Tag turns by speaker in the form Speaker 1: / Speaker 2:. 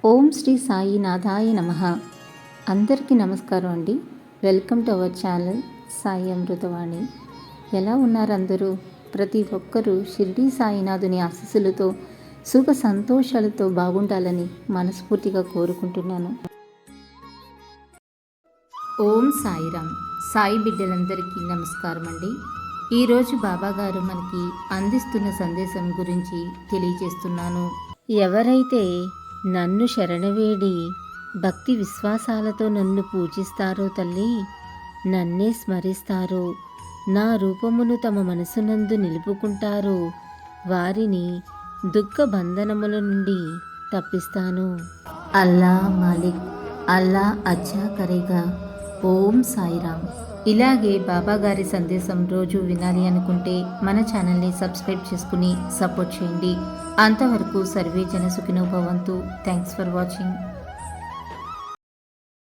Speaker 1: ఓం శ్రీ సాయినాథాయ నమః. అందరికీ నమస్కారం అండి. Welcome to our channel Sai Amruthavani. ఎలా ఉన్నారు అందరూ? ప్రతి ఒక్కరూ షిరిడి సాయినాథుని ఆశీస్సులతో సుఖ సంతోషాలతో బాగుండాలని మనస్ఫూర్తిగా కోరుకుంటున్నాను. ఓం సాయిరామ్. సాయి బిడ్డలందరికీ నమస్కారం అండి. ఈరోజు బాబాగారు మనకి అందిస్తున్న సందేశం గురించి తెలియజేస్తున్నాను. ఎవరైతే నన్ను శరణవేడి భక్తి విశ్వాసాలతో నన్ను పూజిస్తారో తల్లి, నన్నే స్మరిస్తారో, నా రూపమును తమ మనసునందు నిలుపుకుంటారో వారిని దుఃఖ బంధనముల నుండి తప్పిస్తాను. అల్లా మాలిక్, అల్లా అచ్చా కరేగా. ఓం సాయిరామ్. ఇలాగే బాబాగారి సందేశం రోజు వినాలి అనుకుంటే మన ఛానల్ని సబ్స్క్రైబ్ చేసుకుని సపోర్ట్ చేయండి. అంతవరకు సర్వే జన సుఖినో భవంతు. Thanks for watching.